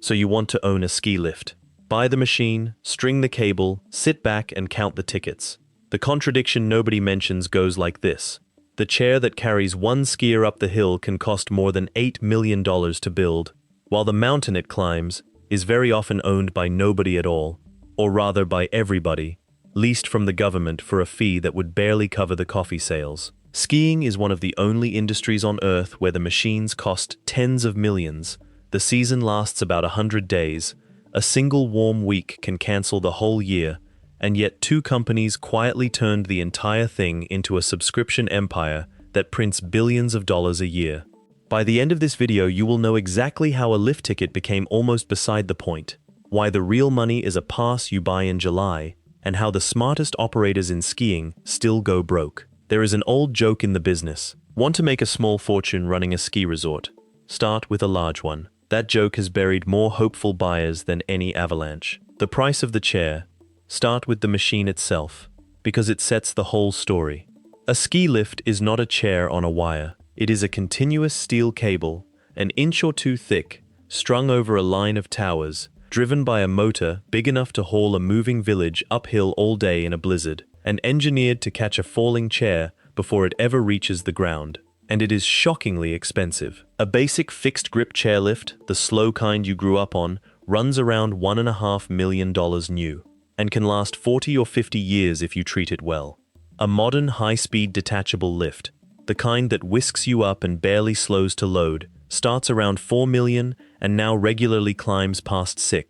so you want to own a ski lift. Buy the machine, string the cable, sit back and count the tickets. The contradiction nobody mentions goes like this. The chair that carries one skier up the hill can cost more than $8 million to build, while the mountain it climbs is very often owned by nobody at all, or rather by everybody, leased from the government for a fee that would barely cover the coffee sales. Skiing is one of the only industries on Earth where the machines cost tens of millions. The season lasts about 100 days. A single warm week can cancel the whole year, and yet two companies quietly turned the entire thing into a subscription empire that prints billions of dollars a year. By the end of this video, you will know exactly how a lift ticket became almost beside the point, why the real money is a pass you buy in July, and how the smartest operators in skiing still go broke. There is an old joke in the business. Want to make a small fortune running a ski resort? Start with a large one. That joke has buried more hopeful buyers than any avalanche. The price of the chair. Start with the machine itself, because it sets the whole story. A ski lift is not a chair on a wire. It is a continuous steel cable, an inch or two thick, strung over a line of towers, driven by a motor big enough to haul a moving village uphill all day in a blizzard, and engineered to catch a falling chair before it ever reaches the ground. And it is shockingly expensive. A basic fixed grip chairlift, the slow kind you grew up on, runs around $1.5 million new, and can last 40 or 50 years if you treat it well. A modern high-speed detachable lift, the kind that whisks you up and barely slows to load, starts around $4 million and now regularly climbs past $6 million.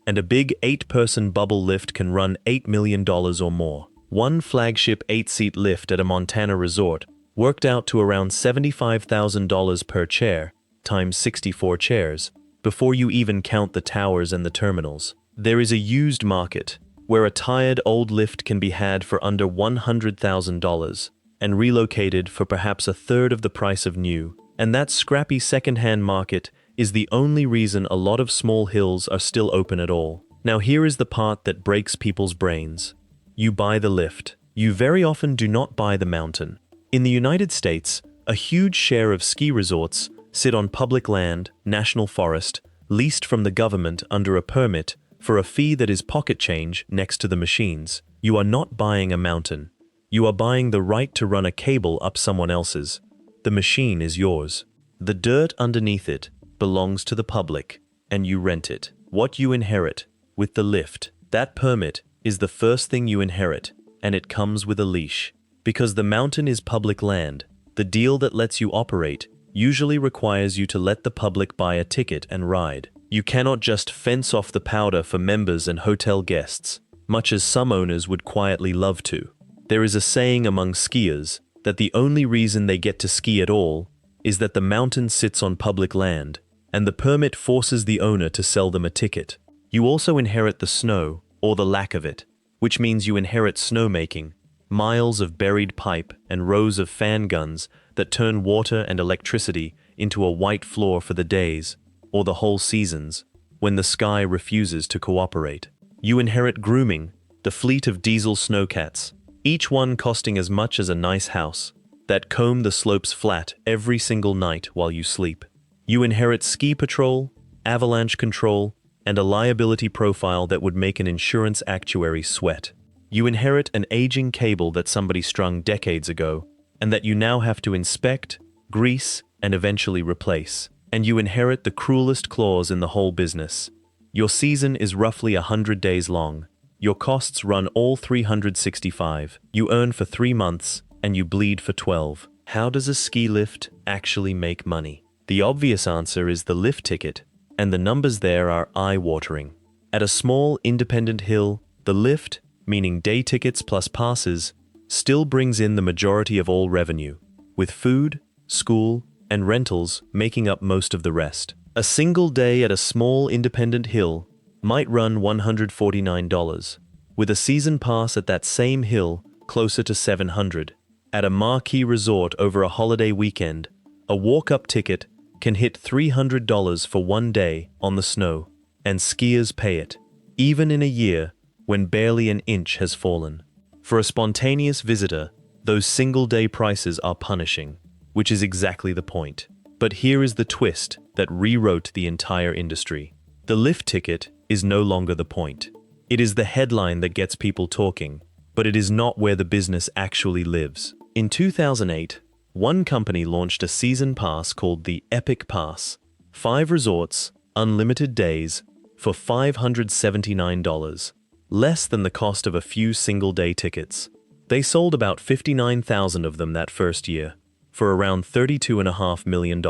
And a big 8-person bubble lift can run $8 million or more. One flagship 8-seat lift at a Montana resort worked out to around $75,000 per chair, times 64 chairs, before you even count the towers and the terminals. There is a used market, where a tired old lift can be had for under $100,000 and relocated for perhaps a third of the price of new. And that scrappy second-hand market is the only reason a lot of small hills are still open at all. Now here is the part that breaks people's brains. You buy the lift. You very often do not buy the mountain. In the United States, a huge share of ski resorts sit on public land, national forest, leased from the government under a permit for a fee that is pocket change next to the machines. You are not buying a mountain. You are buying the right to run a cable up someone else's. The machine is yours. The dirt underneath it belongs to the public, and you rent it. What you inherit with the lift, that permit, is the first thing you inherit, and it comes with a leash. Because the mountain is public land, the deal that lets you operate usually requires you to let the public buy a ticket and ride. You cannot just fence off the powder for members and hotel guests, much as some owners would quietly love to. There is a saying among skiers that the only reason they get to ski at all is that the mountain sits on public land, and the permit forces the owner to sell them a ticket. You also inherit the snow, or the lack of it, which means you inherit snowmaking, miles of buried pipe and rows of fan guns that turn water and electricity into a white floor for the days, or the whole seasons, when the sky refuses to cooperate. You inherit grooming, the fleet of diesel snowcats, each one costing as much as a nice house, that comb the slopes flat every single night while you sleep. You inherit ski patrol, avalanche control, and a liability profile that would make an insurance actuary sweat. You inherit an aging cable that somebody strung decades ago, and that you now have to inspect, grease, and eventually replace. And you inherit the cruelest clause in the whole business. Your season is roughly 100 days long. Your costs run all 365. You earn for 3 months, and you bleed for 12. How does a ski lift actually make money? The obvious answer is the lift ticket, and the numbers there are eye-watering. At a small, independent hill, the lift, meaning day tickets plus passes, still brings in the majority of all revenue, with food, school, and rentals making up most of the rest. A single day at a small, independent hill might run $149, with a season pass at that same hill closer to $700. At a marquee resort over a holiday weekend, a walk-up ticket can hit $300 for one day on the snow, and skiers pay it, even in a year when barely an inch has fallen. For a spontaneous visitor, those single-day prices are punishing, which is exactly the point. But here is the twist that rewrote the entire industry. The lift ticket is no longer the point. It is the headline that gets people talking, but it is not where the business actually lives. In 2008, one company launched a season pass called the Epic Pass. 5 resorts, unlimited days, for $579, less than the cost of a few single-day tickets. They sold about 59,000 of them that first year, for around $32.5 million.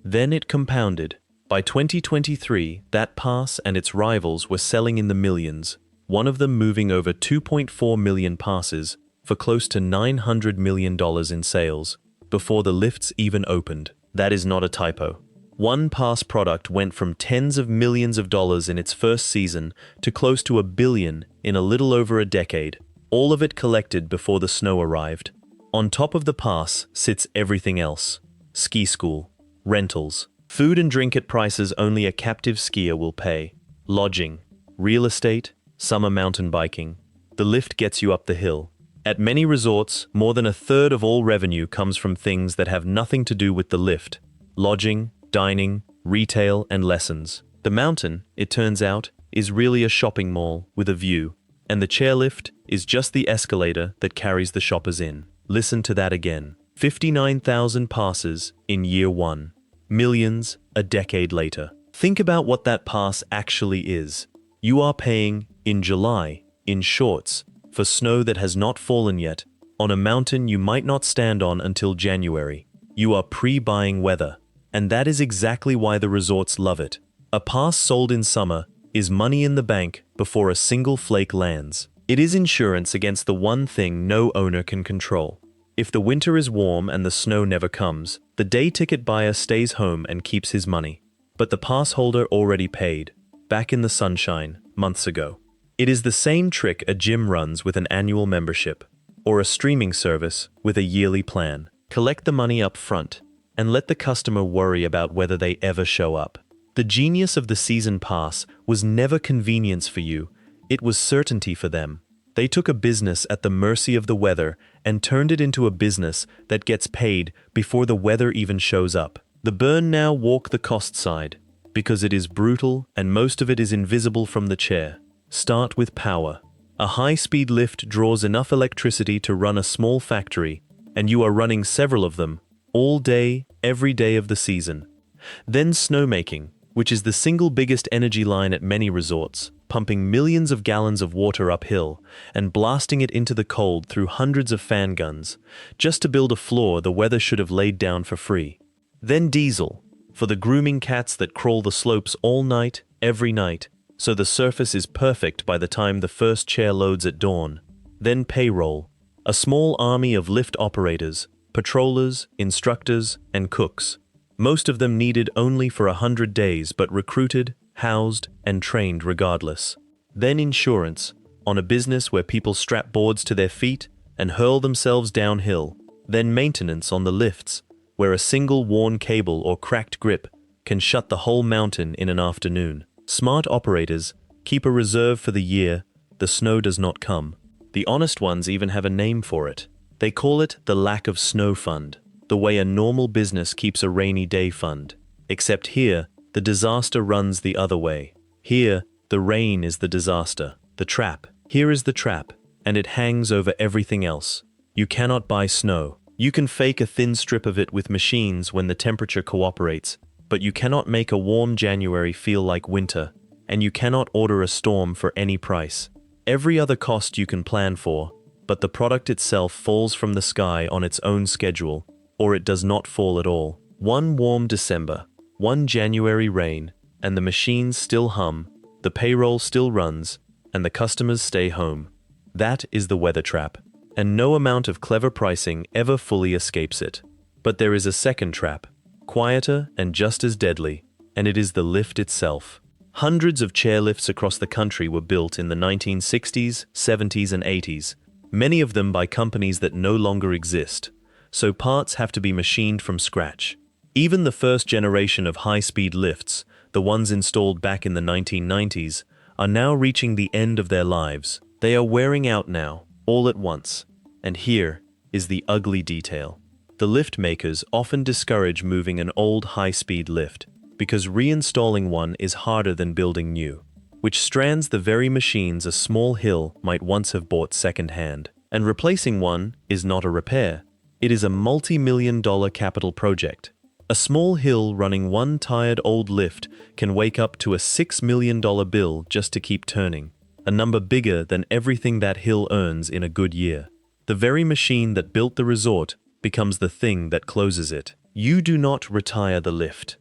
Then it compounded. By 2023, that pass and its rivals were selling in the millions, one of them moving over 2.4 million passes for close to $900 million in sales before the lifts even opened. That is not a typo. One pass product went from tens of millions of dollars in its first season to close to $1 billion in a little over a decade, all of it collected before the snow arrived. On top of the pass sits everything else: ski school, rentals, food and drink at prices only a captive skier will pay, lodging, real estate, summer mountain biking. The lift gets you up the hill. At many resorts, more than a third of all revenue comes from things that have nothing to do with the lift: lodging, dining, retail, and lessons. The mountain, it turns out, is really a shopping mall with a view, and the chairlift is just the escalator that carries the shoppers in. Listen to that again. 59,000 passes in year 1. Millions a decade later. Think about what that pass actually is. You are paying, in July, in shorts, for snow that has not fallen yet, on a mountain you might not stand on until January. You are pre-buying weather, and that is exactly why the resorts love it. A pass sold in summer is money in the bank before a single flake lands. It is insurance against the one thing no owner can control. If the winter is warm and the snow never comes, the day ticket buyer stays home and keeps his money. But the pass holder already paid, back in the sunshine, months ago. It is the same trick a gym runs with an annual membership, or a streaming service with a yearly plan. Collect the money up front, and let the customer worry about whether they ever show up. The genius of the season pass was never convenience for you, it was certainty for them. They took a business at the mercy of the weather and turned it into a business that gets paid before the weather even shows up. The burn now walk the cost side, because it is brutal and most of it is invisible from the chair. Start with power. A high-speed lift draws enough electricity to run a small factory, and you are running several of them, all day, every day of the season. Then snowmaking, which is the single biggest energy line at many resorts, pumping millions of gallons of water uphill and blasting it into the cold through hundreds of fan guns, just to build a floor the weather should have laid down for free. Then diesel, for the grooming cats that crawl the slopes all night, every night, so the surface is perfect by the time the first chair loads at dawn. Then payroll, a small army of lift operators, patrollers, instructors, and cooks. Most of them needed only for 100 days, but recruited, housed, and trained regardless. Then insurance, on a business where people strap boards to their feet and hurl themselves downhill. Then maintenance on the lifts, where a single worn cable or cracked grip can shut the whole mountain in an afternoon. Smart operators keep a reserve for the year the snow does not come. The honest ones even have a name for it. They call it the lack of snow fund, the way a normal business keeps a rainy day fund. Except here, the disaster runs the other way. Here, the rain is the disaster, the trap. Here is the trap, and it hangs over everything else. You cannot buy snow. You can fake a thin strip of it with machines when the temperature cooperates, but you cannot make a warm January feel like winter, and you cannot order a storm for any price. Every other cost you can plan for, but the product itself falls from the sky on its own schedule, or it does not fall at all. One warm December, one January rain, and the machines still hum, the payroll still runs, and the customers stay home. That is the weather trap, and no amount of clever pricing ever fully escapes it. But there is a second trap, quieter and just as deadly, and it is the lift itself. Hundreds of chairlifts across the country were built in the 1960s, 70s, and 80s, many of them by companies that no longer exist, so parts have to be machined from scratch. Even the first generation of high-speed lifts, the ones installed back in the 1990s, are now reaching the end of their lives. They are wearing out now, all at once. And here is the ugly detail. The lift makers often discourage moving an old high-speed lift. because reinstalling one is harder than building new, which strands the very machines a small hill might once have bought second-hand. And replacing one is not a repair. It is a multi-million-dollar capital project. A small hill running one tired old lift can wake up to a $6 million bill just to keep turning, a number bigger than everything that hill earns in a good year. The very machine that built the resort becomes the thing that closes it. You do not retire the lift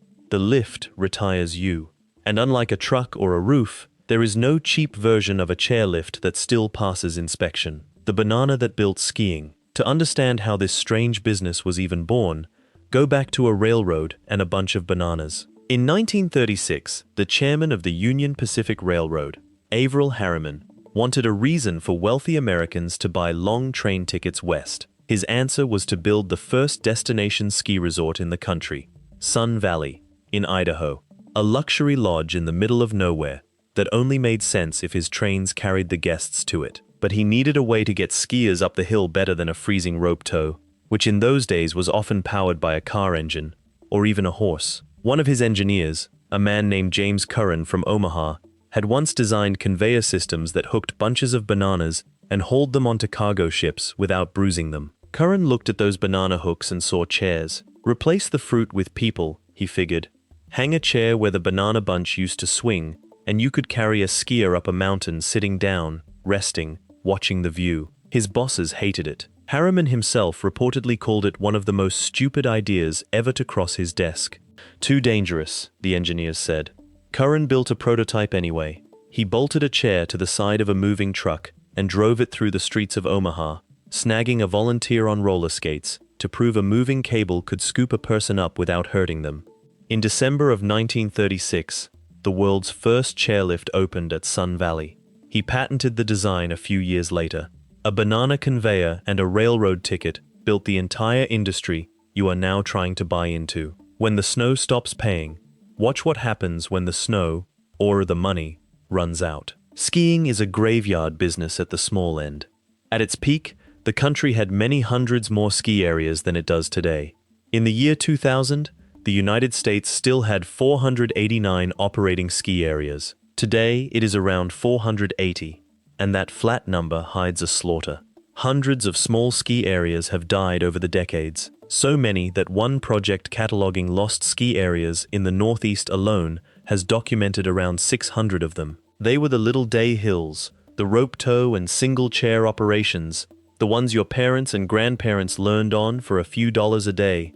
retires you. And unlike a truck or a roof, there is no cheap version of a chairlift that still passes inspection. The banana that built skiing. To understand how this strange business was even born, go back to a railroad and a bunch of bananas. In 1936, the chairman of the Union Pacific Railroad, Averell Harriman, wanted a reason for wealthy Americans to buy long train tickets west. His answer was to build the first destination ski resort in the country, Sun Valley, in Idaho, a luxury lodge in the middle of nowhere that only made sense if his trains carried the guests to it. But he needed a way to get skiers up the hill better than a freezing rope tow, which in those days was often powered by a car engine, or even a horse. One of his engineers, a man named James Curran from Omaha, had once designed conveyor systems that hooked bunches of bananas and hauled them onto cargo ships without bruising them. Curran looked at those banana hooks and saw chairs. Replace the fruit with people, he figured. Hang a chair where the banana bunch used to swing, and you could carry a skier up a mountain sitting down, resting, watching the view. His bosses hated it. Harriman himself reportedly called it one of the most stupid ideas ever to cross his desk. Too dangerous, the engineers said. Curran built a prototype anyway. He bolted a chair to the side of a moving truck and drove it through the streets of Omaha, snagging a volunteer on roller skates to prove a moving cable could scoop a person up without hurting them. In December of 1936, the world's first chairlift opened at Sun Valley. He patented the design a few years later. A banana conveyor and a railroad ticket built the entire industry you are now trying to buy into. When the snow stops paying, watch what happens when the snow, or the money, runs out. Skiing is a graveyard business at the small end. At its peak, the country had many hundreds more ski areas than it does today. In the year 2000, the United States still had 489 operating ski areas. Today, it is around 480, and that flat number hides a slaughter. Hundreds of small ski areas have died over the decades, so many that one project cataloging lost ski areas in the Northeast alone has documented around 600 of them. They were the little day hills, the rope tow and single chair operations, the ones your parents and grandparents learned on for a few dollars a day,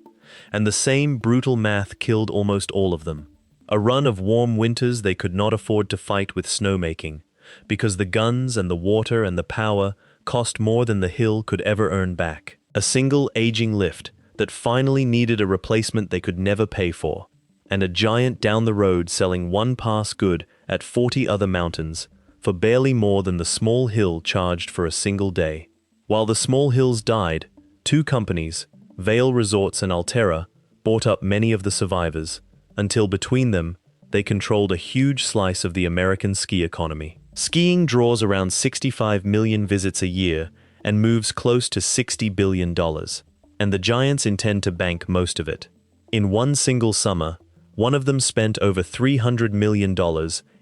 and the same brutal math killed almost all of them. A run of warm winters they could not afford to fight with snowmaking, because the guns and the water and the power cost more than the hill could ever earn back. A single aging lift that finally needed a replacement they could never pay for, and a giant down the road selling one pass good at 40 other mountains for barely more than the small hill charged for a single day. While the small hills died, two companies, Vail Resorts and Alterra, bought up many of the survivors, until between them, they controlled a huge slice of the American ski economy. Skiing draws around 65 million visits a year and moves close to $60 billion, and the giants intend to bank most of it. In one single summer, one of them spent over $300 million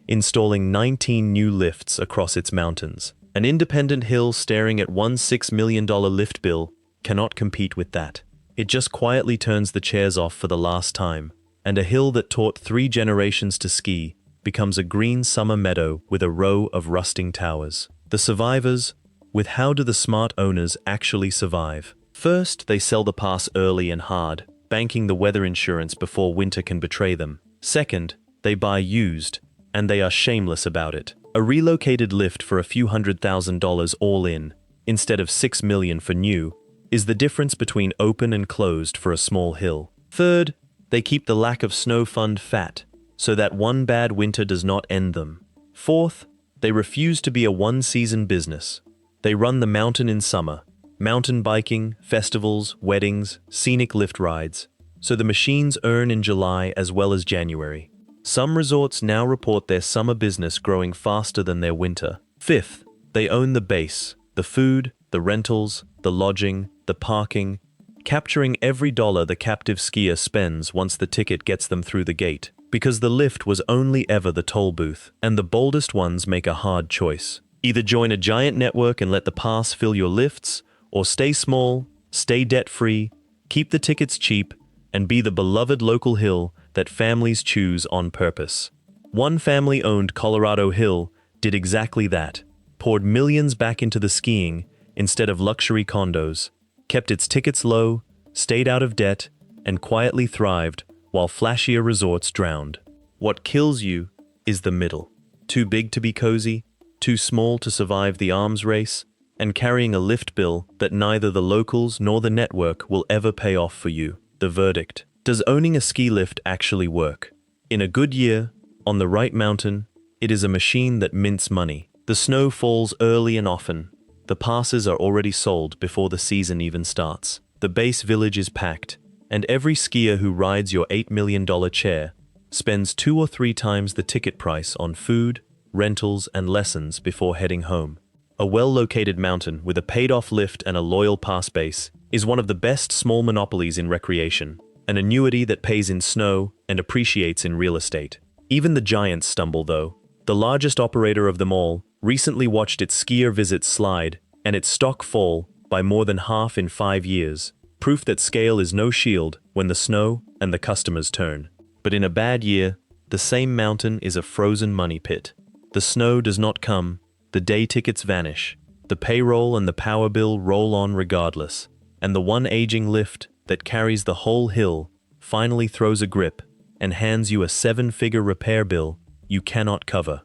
installing 19 new lifts across its mountains. An independent hill staring at one $6 million lift bill cannot compete with that. It just quietly turns the chairs off for the last time, and a hill that taught 3 generations to ski becomes a green summer meadow with a row of rusting towers. The survivors, with how do the smart owners actually survive? First, they sell the pass early and hard, banking the weather insurance before winter can betray them. Second, they buy used, and they are shameless about it. A relocated lift for a few $100,000 all in, instead of $6 million for new, is the difference between open and closed for a small hill. Third, they keep the lack of snow fund fat, so that one bad winter does not end them. Fourth, they refuse to be a one-season business. They run the mountain in summer, mountain biking, festivals, weddings, scenic lift rides, so the machines earn in July as well as January. Some resorts now report their summer business growing faster than their winter. Fifth, they own the base, the food, the rentals, the lodging, the parking, capturing every dollar the captive skier spends once the ticket gets them through the gate. Because the lift was only ever the toll booth, and the boldest ones make a hard choice. Either join a giant network and let the pass fill your lifts, or stay small, stay debt-free, keep the tickets cheap, and be the beloved local hill that families choose on purpose. One family-owned Colorado hill did exactly that, poured millions back into the skiing instead of luxury condos, kept its tickets low, stayed out of debt, and quietly thrived while flashier resorts drowned. What kills you is the middle. Too big to be cozy, too small to survive the arms race, and carrying a lift bill that neither the locals nor the network will ever pay off for you. The verdict. Does owning a ski lift actually work? In a good year, on the right mountain, it is a machine that mints money. The snow falls early and often. The passes are already sold before the season even starts. The base village is packed, and every skier who rides your $8 million chair spends 2 or 3 times the ticket price on food, rentals, and lessons before heading home. A well-located mountain with a paid-off lift and a loyal pass base is one of the best small monopolies in recreation, an annuity that pays in snow and appreciates in real estate. Even the giants stumble, though. The largest operator of them all recently watched its skier visits slide and its stock fall by more than half in 5 years, proof that scale is no shield when the snow and the customers turn. But in a bad year, the same mountain is a frozen money pit. The snow does not come, the day tickets vanish, the payroll and the power bill roll on regardless, and the one aging lift that carries the whole hill finally throws a grip and hands you a 7-figure repair bill you cannot cover.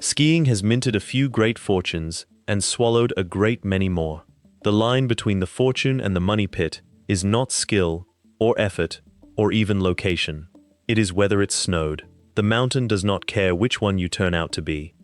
Skiing has minted a few great fortunes and swallowed a great many more. The line between the fortune and the money pit is not skill or effort or even location. It is whether it's snowed. The mountain does not care which one you turn out to be.